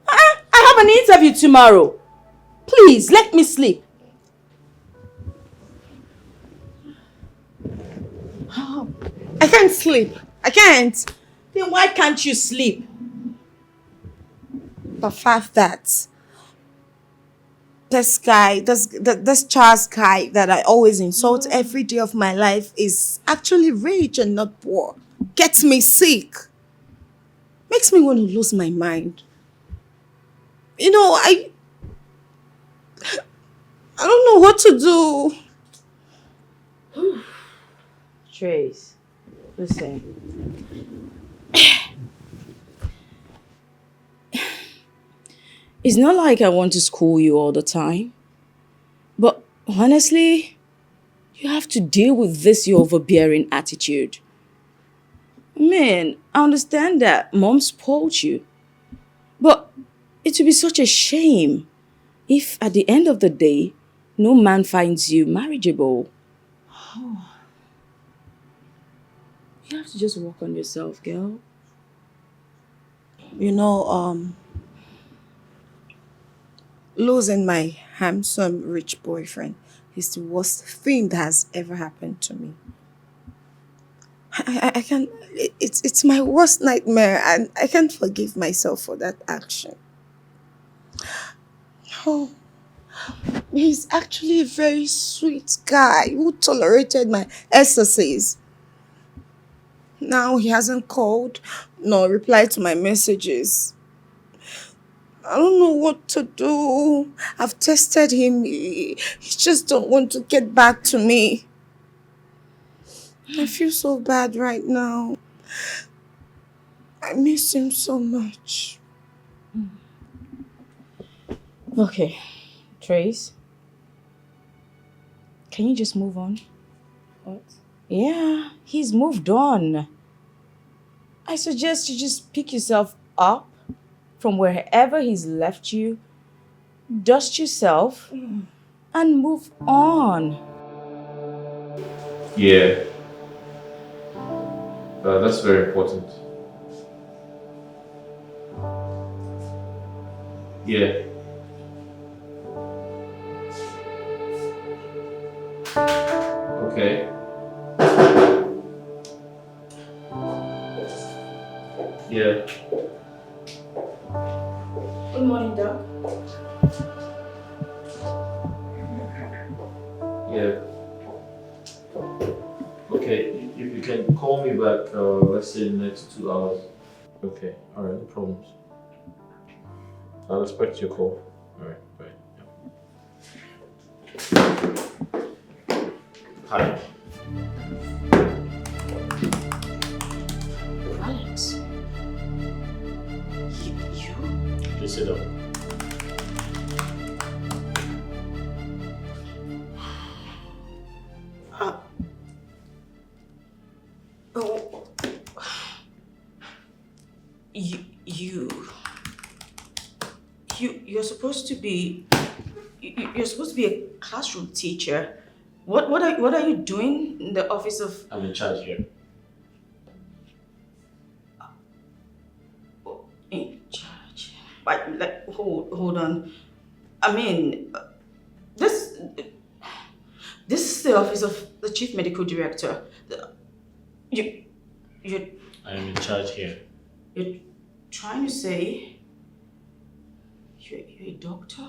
I have an interview tomorrow. Please, let me sleep. I can't sleep. I can't. Then why can't you sleep? The fact that this guy, this Charles guy that I always insult every day of my life is actually rich and not poor. Gets me sick. Makes me want to lose my mind. You know, I don't know what to do. Trace, listen. It's not like I want to school you all the time. But honestly, you have to deal with this your overbearing attitude. Man, I understand that mom spoiled you. But it would be such a shame if at the end of the day, no man finds you marriageable. You have to just work on yourself, girl. You know, losing my handsome, rich boyfriend is the worst thing that has ever happened to me. I can't, it's my worst nightmare and I can't forgive myself for that action. Oh, he's actually a very sweet guy who tolerated my excesses. Now he hasn't called nor replied to my messages. I don't know what to do. I've tested him. He just don't want to get back to me. I feel so bad right now. I miss him so much. Okay, Trace. Can you just move on? What? Yeah, he's moved on. I suggest you just pick yourself up from wherever he's left you, dust yourself, and move on. Yeah. That's very important. Yeah. Okay. Yeah. Good morning, Doc. Yeah. Okay, you can call me back, let's say in the next 2 hours. Okay, alright, no problems. I'll expect your call. Alright, bye. Yeah. Hi. Alex. You? Please sit down. You're supposed to be. You're supposed to be a classroom teacher. What are you doing in the office of? I'm in charge here. In charge. But hold on. I mean, this is the office of the chief medical director. You. I am in charge here. You're trying to say you're a doctor?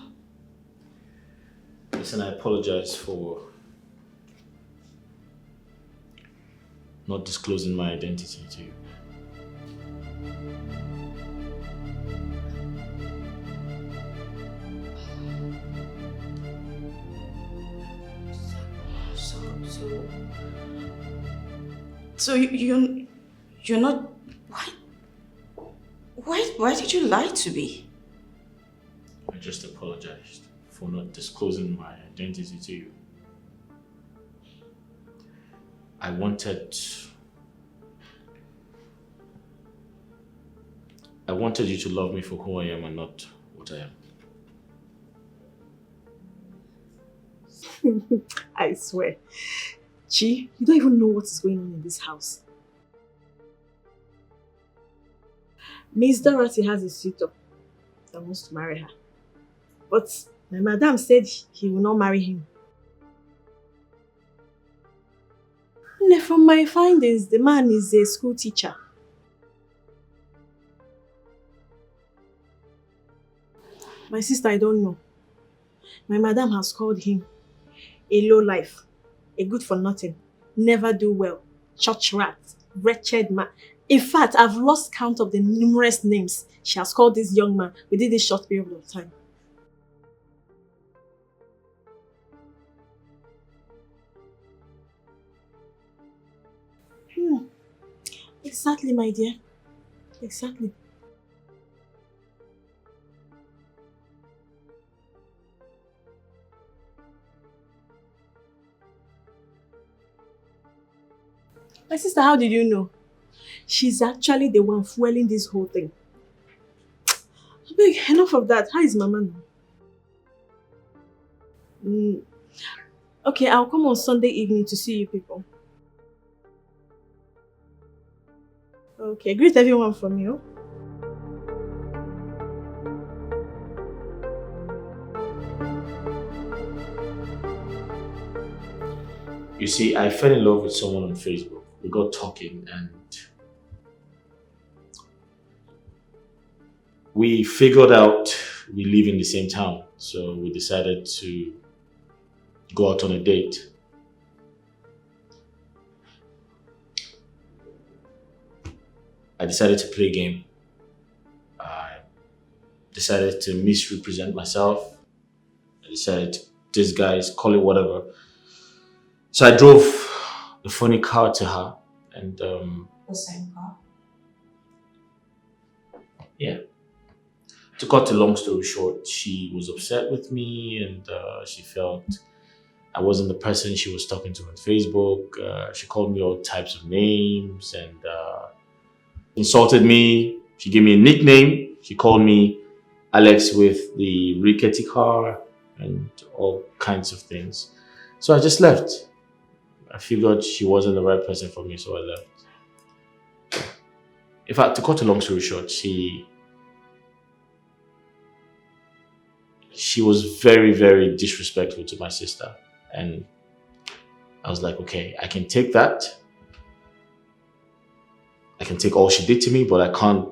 Listen, I apologize for not disclosing my identity to you. So you're not. Why did you lie to me? I just apologized for not disclosing my identity to you. I wanted you to love me for who I am and not what I am. I swear. Chi, you don't even know what is going on in this house. Miss Dorothy has a suitor that wants to marry her. But my madam said he will not marry him. And from my findings, the man is a school teacher. My sister, I don't know. My madam has called him a low life, a good for nothing, never do well, church rat, wretched man. In fact, I've lost count of the numerous names she has called this young man within this short period of time. Exactly, my dear. Exactly. My sister, how did you know? She's actually the one fueling this whole thing. Big, enough of that. How is Mama now? Okay, I'll come on Sunday evening to see you people. Okay, greet everyone from you. You see, I fell in love with someone on Facebook. We got talking and we figured out we live in the same town. So we decided to go out on a date. I decided to play a game. I decided to misrepresent myself. I decided to disguise, call it whatever. So I drove the funny car to her and The same car? yeah. To cut a long story short, she was upset with me and she felt I wasn't the person she was talking to on Facebook. She called me all types of names and insulted me. She gave me a nickname. She called me Alex with the rickety car and all kinds of things. So I just left. I figured she wasn't the right person for me, so I left. In fact, to cut a long story short, she was very, very disrespectful to my sister. And I was like, okay, I can take that. I can take all she did to me, but I can't,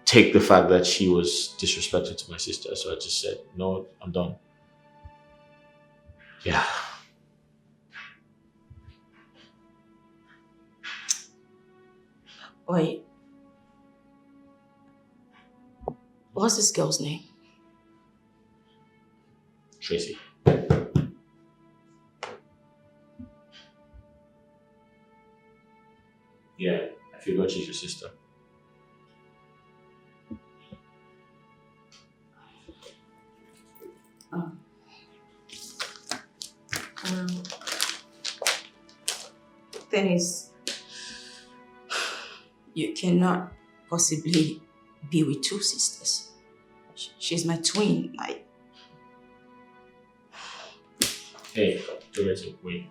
take the fact that she was disrespectful to my sister. So I just said, no, I'm done. Yeah. Wait. What's this girl's name? Tracy. Yeah, I figured she's your sister. Oh. Thing is, you cannot possibly be with two sisters. She's my twin. Hey, Dorothy, wait.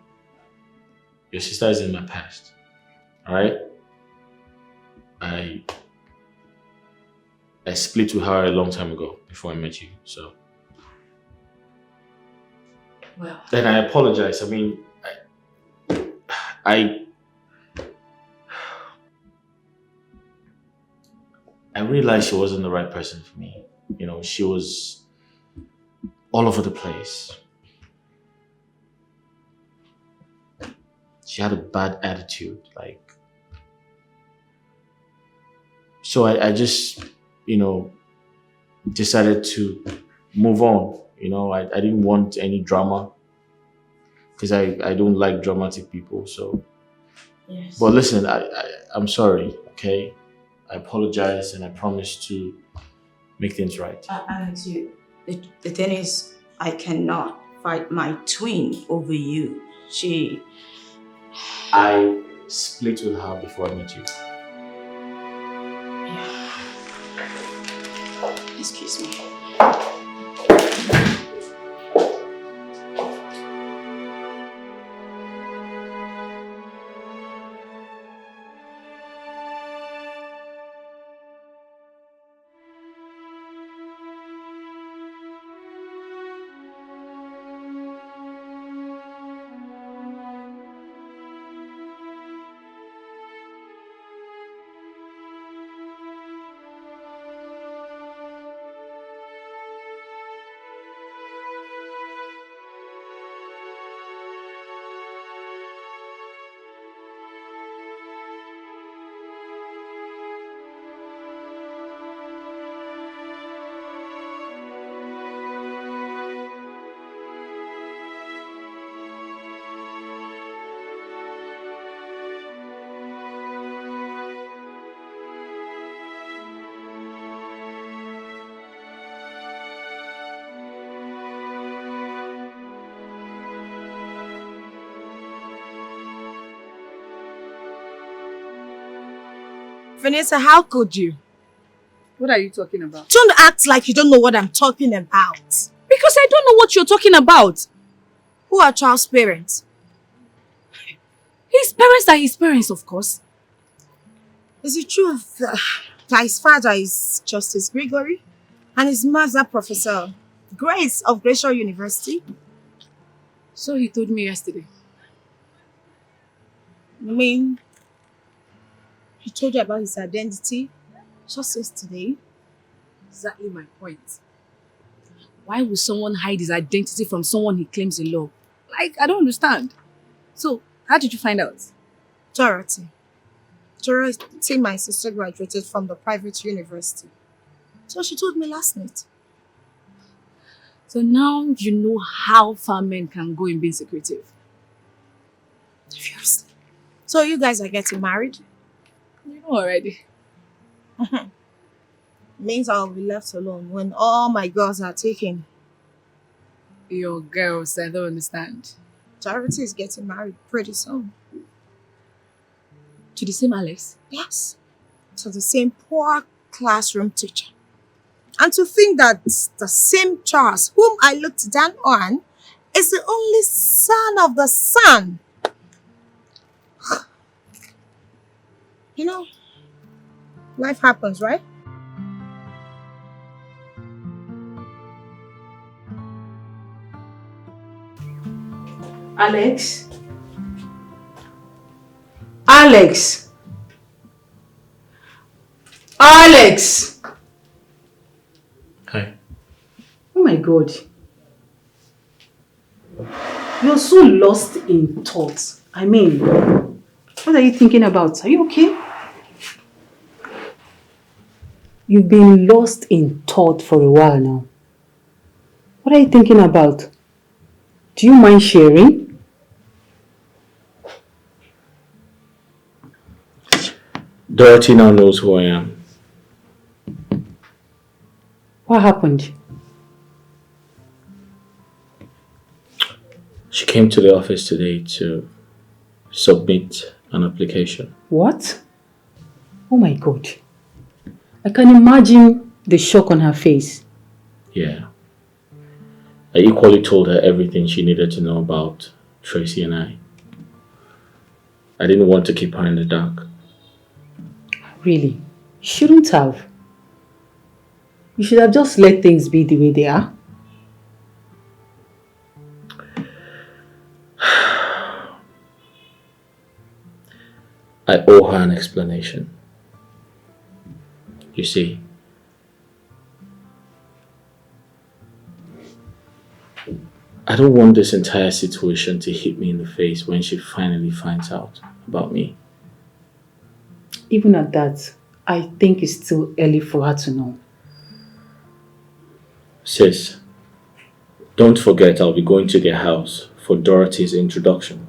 Your sister is in my past. Alright? I split with her a long time ago before I met you, so. Well. Then I apologize. I mean, I realized she wasn't the right person for me. She was all over the place. She had a bad attitude, so I just, decided to move on. I didn't want any drama because I don't like dramatic people. So, Yes. But listen, I'm sorry. Okay, I apologize and I promise to make things right. Alex, the thing is, I cannot fight my twin over you. I split with her before I met you. Excuse me. Vanessa, how could you? What are you talking about? Don't act like you don't know what I'm talking about. Because I don't know what you're talking about. Who are Charles' parents? His parents are his parents, of course. Is it true that his father is Justice Gregory and his mother Professor Grace of Glacier University? So he told me yesterday. I mean, he told you about his identity just yesterday. Exactly my point. Why would someone hide his identity from someone he claims he loves? Like, I don't understand. So, how did you find out? Dorothy. Dorothy, my sister, graduated from the private university. So she told me last night. So now you know how far men can go in being secretive. Seriously. So you guys are getting married? You know already. Means I'll be left alone when all my girls are taken. Your girls, I don't understand. Dorothy is getting married pretty soon. To the same Alex? Yes. To the same poor classroom teacher. And to think that the same Charles, whom I looked down on, is the only son of the sun. You know, life happens, right? Alex? Alex? Alex! Hi. Oh my God. You're so lost in thoughts. I mean, what are you thinking about? Are you okay? You've been lost in thought for a while now. What are you thinking about? Do you mind sharing? Dorothy now knows who I am. What happened? She came to the office today to submit an application. What? Oh my God. I can imagine the shock on her face. Yeah. I equally told her everything she needed to know about Tracy and I. I didn't want to keep her in the dark. Really? You shouldn't have. You should have just let things be the way they are. I owe her an explanation. You see, I don't want this entire situation to hit me in the face when she finally finds out about me. Even at that, I think it's still early for her to know. Sis, don't forget I'll be going to their house for Dorothy's introduction.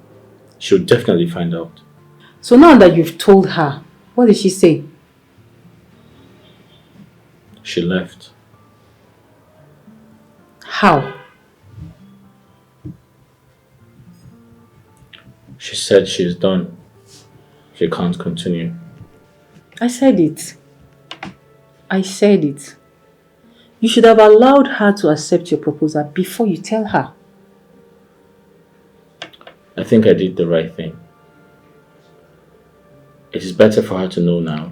She'll definitely find out. So now that you've told her, what did she say? She left. How? She said she's done. She can't continue. I said it. I said it. You should have allowed her to accept your proposal before you tell her. I think I did the right thing. It is better for her to know now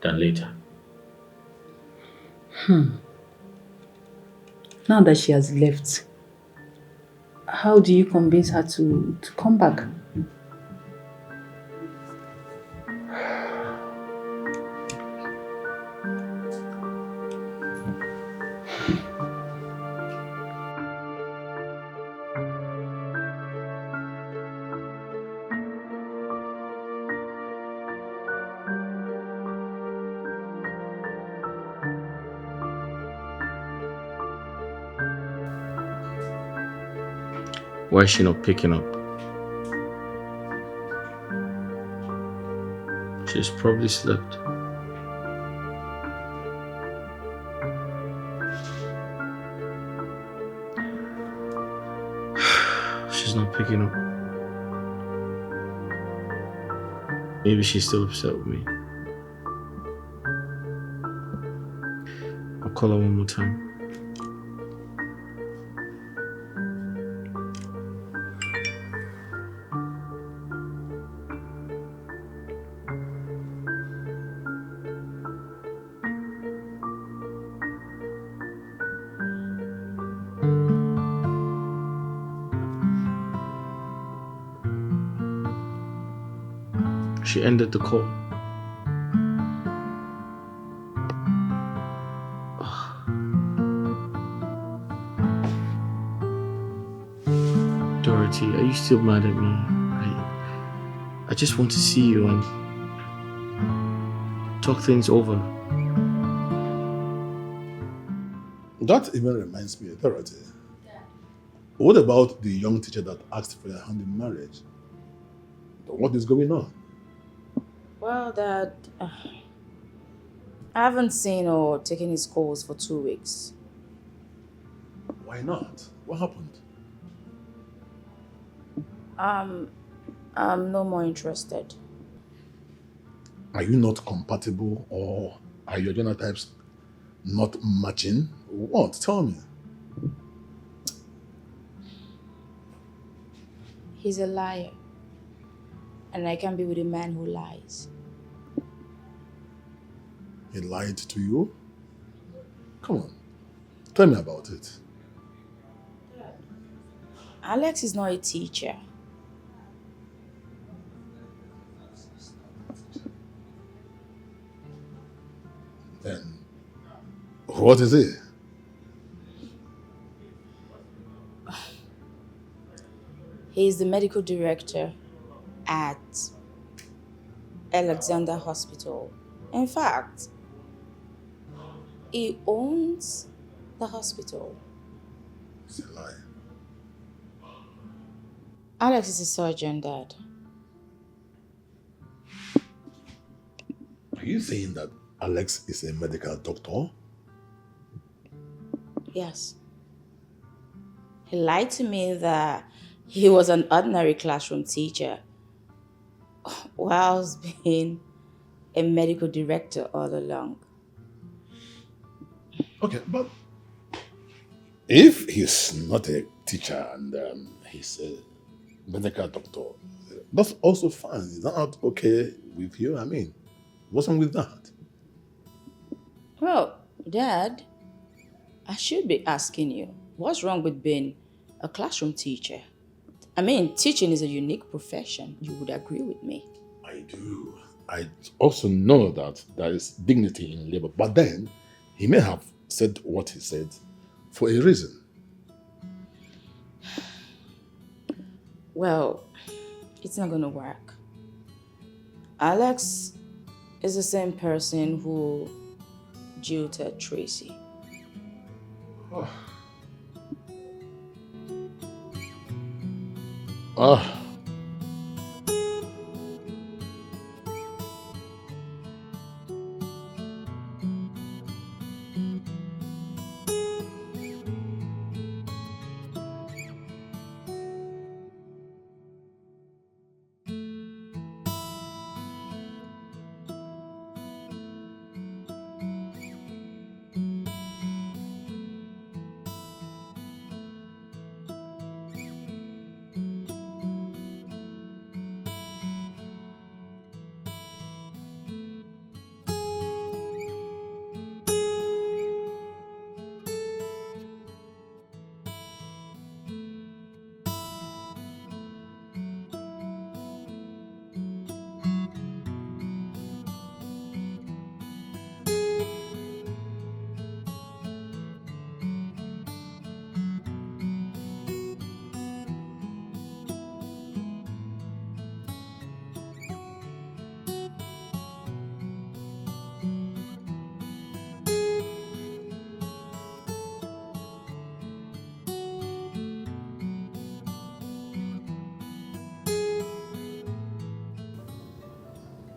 than later. Now that she has left, how do you convince her to come back? Why is she not picking up? She's probably slept. She's not picking up. Maybe she's still upset with me. I'll call her one more time. She ended the call. Dorothy, are you still mad at me? I just want to see you and talk things over. That even reminds me, Dorothy. What about the young teacher that asked for your hand in marriage? What is going on? Well, Dad, I haven't seen or taken his calls for 2 weeks. Why not? What happened? I'm no more interested. Are you not compatible, or are your genotypes not matching? What? Tell me. He's a liar. And I can't be with a man who lies. He lied to you? Come on. Tell me about it. Alex is not a teacher. Then, what is he? He's the medical director at Alexander Hospital. In fact, he owns the hospital. It's a lie. Alex is a surgeon, Dad. Are you saying that Alex is a medical doctor? Yes. He lied to me that he was an ordinary classroom teacher whilst being a medical director all along. Okay, but if he's not a teacher and he's a medical doctor, that's also fine. Is that not okay with you? I mean, what's wrong with that? Well, Dad, I should be asking you, what's wrong with being a classroom teacher? I mean, teaching is a unique profession. You would agree with me. I do. I also know that there is dignity in labor, but then he may have said what he said for a reason. Well, it's not gonna work. Alex is the same person who jilted Tracy. Ah.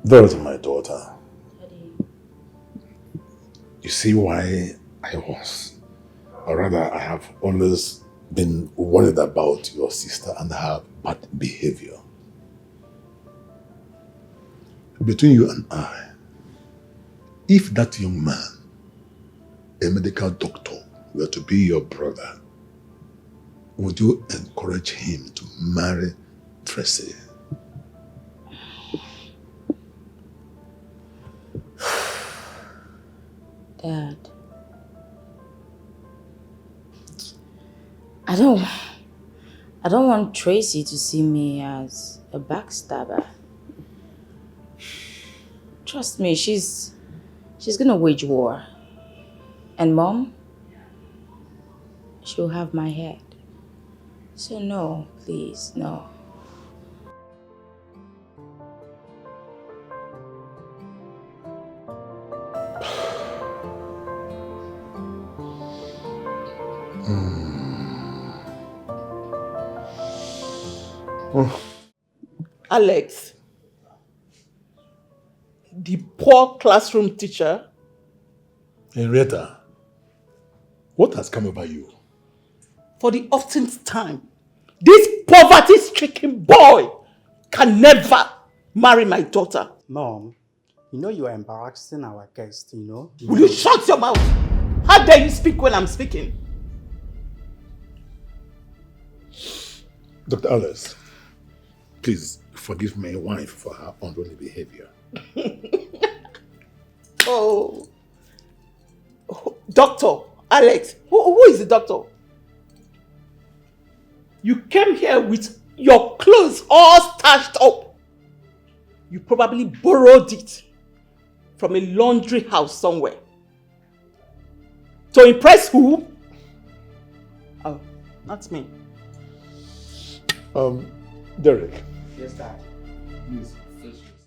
Dorothy, my daughter. You see why or rather I have always been worried about your sister and her bad behavior. Between you and I, if that young man, a medical doctor, were to be your brother, would you encourage him to marry Tracy? Dad, I don't want Tracy to see me as a backstabber. Trust me, she's gonna wage war. And Mom, she'll have my head. So no, please, no. Alex, the poor classroom teacher. Henrietta, what has come over you? For the oftenth time, this poverty-stricken boy can never marry my daughter. Mom, you know you are embarrassing our guest, you know? Will you shut your mouth? How dare you speak when I'm speaking? Dr. Alice, please forgive my wife for her unruly behavior. Oh, Doctor Alex, who is the doctor? You came here with your clothes all starched up. You probably borrowed it from a laundry house somewhere. To impress who? Oh, not me. Derek. Yes, Dad. Please.